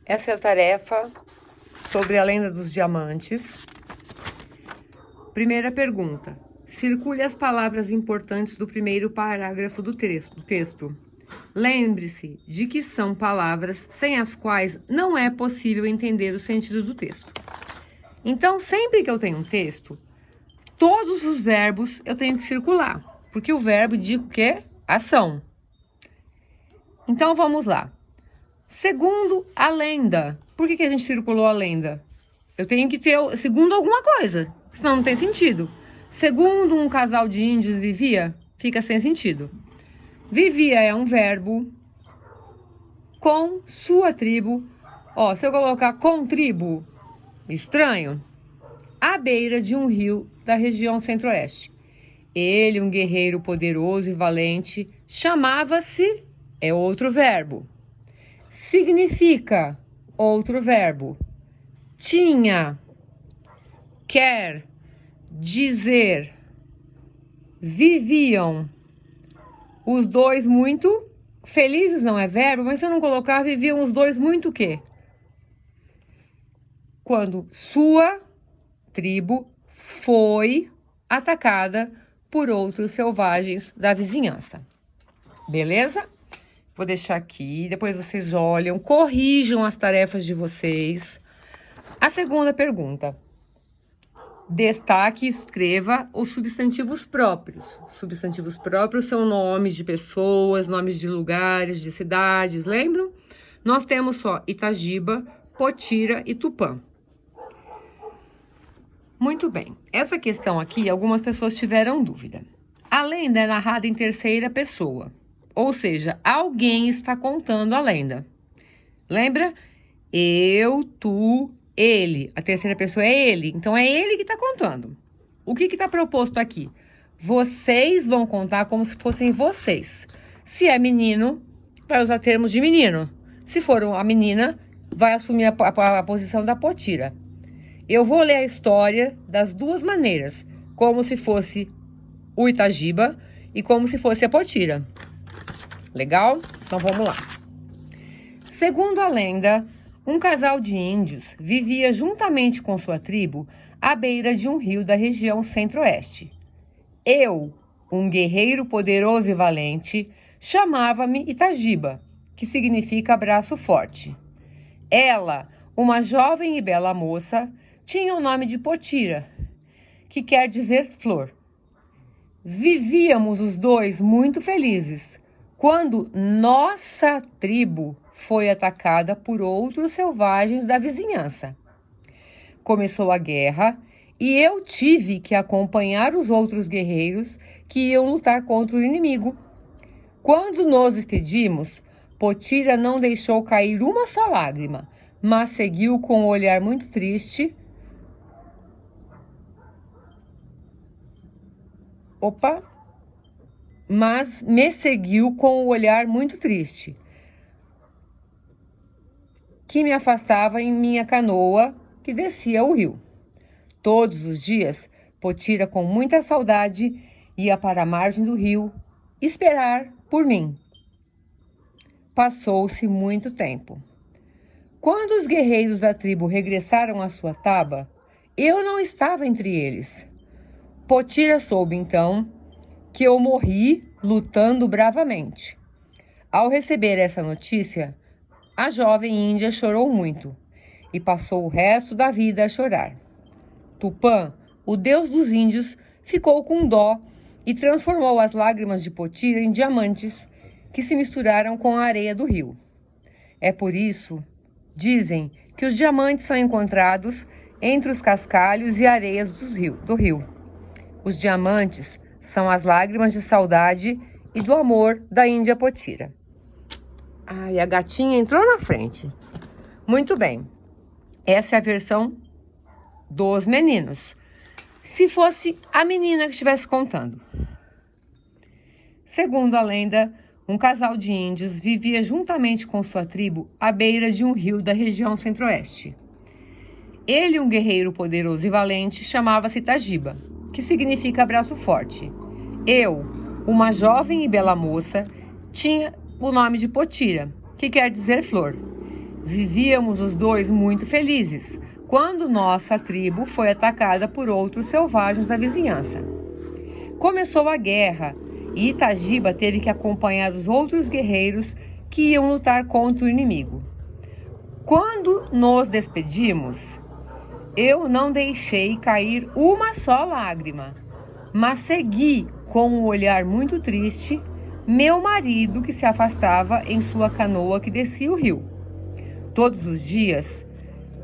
Essa é a tarefa sobre a lenda dos diamantes. Primeira pergunta. Circule as palavras importantes do primeiro parágrafo do texto. Lembre-se de que são palavras sem as quais não é possível entender o sentido do texto. Então, sempre que eu tenho um texto, todos os verbos eu tenho que circular, porque o verbo indica o quê? Ação. Então, vamos lá. Segundo a lenda. Por que a gente circulou a lenda? Eu tenho que ter, segundo alguma coisa, senão não tem sentido. Segundo um casal de índios vivia, fica sem sentido. Vivia é um verbo. Com sua tribo. Ó, se eu colocar com tribo, estranho. À beira de um rio da região centro-oeste. Ele, um guerreiro poderoso e valente, chamava-se, é outro verbo. Significa, outro verbo. Tinha, quer, dizer. Viviam. Os dois muito felizes não é verbo, mas se eu não colocar, viviam os dois muito o quê? Quando sua tribo foi atacada por outros selvagens da vizinhança. Beleza? Vou deixar aqui, depois vocês olham, corrijam as tarefas de vocês. A segunda pergunta. Destaque e escreva os substantivos próprios. Substantivos próprios são nomes de pessoas, nomes de lugares, de cidades, lembram? Nós temos só Itagiba, Potira e Tupã. Muito bem. Essa questão aqui, algumas pessoas tiveram dúvida. A lenda é narrada em terceira pessoa. Ou seja, alguém está contando a lenda. Lembra? Eu, tu, ele. A terceira pessoa é ele. Então, é ele que está contando. O que está proposto aqui? Vocês vão contar como se fossem vocês. Se é menino, vai usar termos de menino. Se for a menina, vai assumir a posição da Potira. Eu vou ler a história das duas maneiras. Como se fosse o Itagiba e como se fosse a Potira. Legal? Então, vamos lá. Segundo a lenda, um casal de índios vivia juntamente com sua tribo à beira de um rio da região centro-oeste. Eu, um guerreiro poderoso e valente, chamava-me Itagiba, que significa braço forte. Ela, uma jovem e bela moça, tinha o nome de Potira, que quer dizer flor. Vivíamos os dois muito felizes, quando nossa tribo foi atacada por outros selvagens da vizinhança. Começou a guerra e eu tive que acompanhar os outros guerreiros que iam lutar contra o inimigo. Quando nos despedimos, Potira não deixou cair uma só lágrima, mas seguiu com um olhar muito triste. Mas me seguiu com um olhar muito triste, que me afastava em minha canoa que descia o rio. Todos os dias, Potira, com muita saudade, ia para a margem do rio esperar por mim. Passou-se muito tempo. Quando os guerreiros da tribo regressaram à sua taba, eu não estava entre eles. Potira soube, então, que eu morri lutando bravamente. Ao receber essa notícia, a jovem índia chorou muito e passou o resto da vida a chorar. Tupã, o deus dos índios, ficou com dó e transformou as lágrimas de Potira em diamantes que se misturaram com a areia do rio. É por isso, dizem, que os diamantes são encontrados entre os cascalhos e areias do rio. Os diamantes são as lágrimas de saudade e do amor da Índia Potira. Ai, a gatinha entrou na frente. Muito bem. Essa é a versão dos meninos. Se fosse a menina que estivesse contando. Segundo a lenda, um casal de índios vivia juntamente com sua tribo à beira de um rio da região centro-oeste. Ele, um guerreiro poderoso e valente, chamava-se Itagiba, que significa braço forte. Eu, uma jovem e bela moça, tinha o nome de Potira, que quer dizer flor. Vivíamos os dois muito felizes, quando nossa tribo foi atacada por outros selvagens da vizinhança. Começou a guerra e Itagiba teve que acompanhar os outros guerreiros que iam lutar contra o inimigo. Quando nos despedimos, eu não deixei cair uma só lágrima, mas segui com um olhar muito triste meu marido que se afastava em sua canoa que descia o rio. Todos os dias,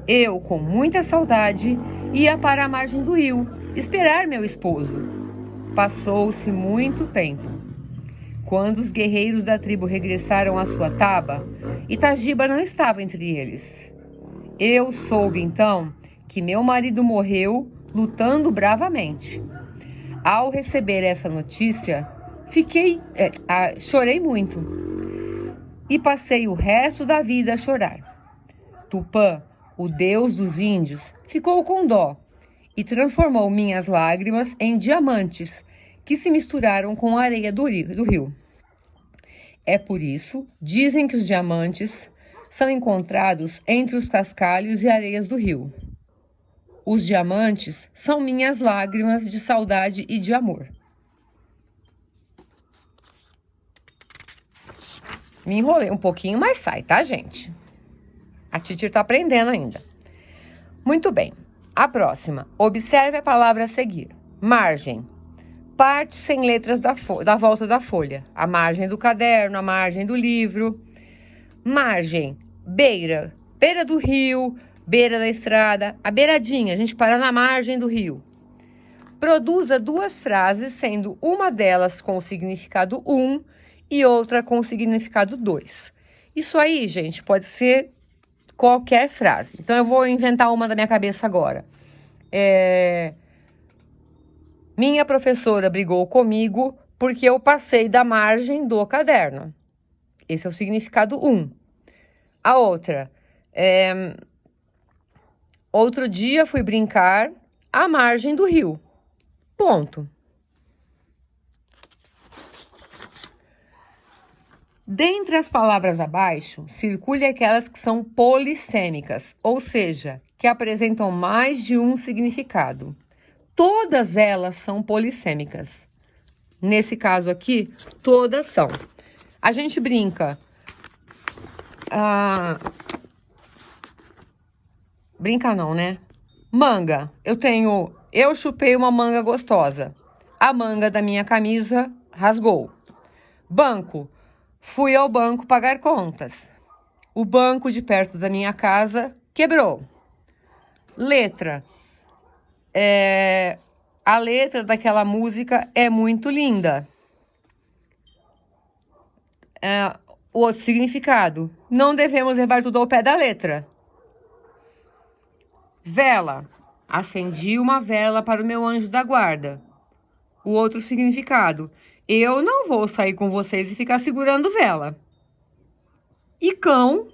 eu, com muita saudade, ia para a margem do rio esperar meu esposo. Passou-se muito tempo. Quando os guerreiros da tribo regressaram à sua taba, Itagiba não estava entre eles. Eu soube então que meu marido morreu lutando bravamente. Ao receber essa notícia, chorei muito e passei o resto da vida a chorar. Tupã, o deus dos índios, ficou com dó e transformou minhas lágrimas em diamantes que se misturaram com a areia do rio. É por isso, dizem que os diamantes são encontrados entre os cascalhos e areias do rio. Os diamantes são minhas lágrimas de saudade e de amor. Me enrolei um pouquinho, mas sai, tá, gente? A Titi tá aprendendo ainda. Muito bem. A próxima. Observe a palavra a seguir. Margem. Parte sem letras da volta da folha. A margem do caderno, a margem do livro. Margem. Beira. Beira do rio, beira da estrada. A beiradinha, a gente para na margem do rio. Produza duas frases, sendo uma delas com o significado 1 e outra com o significado 2. Isso aí, gente, pode ser qualquer frase. Então, eu vou inventar uma da minha cabeça agora. Minha professora brigou comigo porque eu passei da margem do caderno. Esse é o significado 1. A outra. Outro dia fui brincar à margem do rio. Ponto. Dentre as palavras abaixo, circule aquelas que são polissêmicas, ou seja, que apresentam mais de um significado. Todas elas são polissêmicas. Nesse caso aqui, todas são. A gente brinca. Brinca não, né? Manga. Eu chupei uma manga gostosa. A manga da minha camisa rasgou. Banco. Fui ao banco pagar contas. O banco de perto da minha casa quebrou. Letra. A letra daquela música é muito linda. O outro significado. Não devemos levar tudo ao pé da letra. Vela. Acendi uma vela para o meu anjo da guarda. O outro significado. Eu não vou sair com vocês e ficar segurando vela. E cão.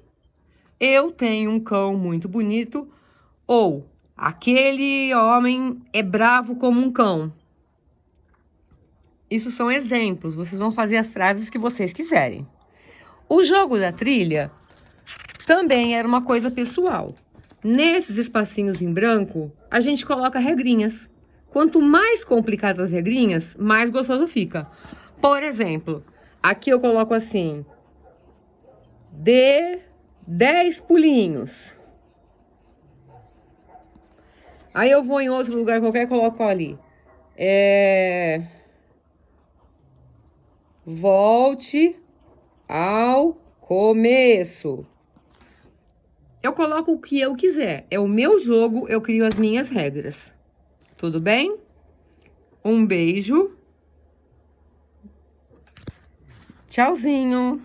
Eu tenho um cão muito bonito. Ou, aquele homem é bravo como um cão. Isso são exemplos. Vocês vão fazer as frases que vocês quiserem. O jogo da trilha também era uma coisa pessoal. Nesses espacinhos em branco, a gente coloca regrinhas. Quanto mais complicadas as regrinhas, mais gostoso fica. Por exemplo, aqui eu coloco assim: dê 10 pulinhos. Aí eu vou em outro lugar qualquer e coloco ali. Volte ao começo. Eu coloco o que eu quiser. É o meu jogo, eu crio as minhas regras. Tudo bem? Um beijo. Tchauzinho.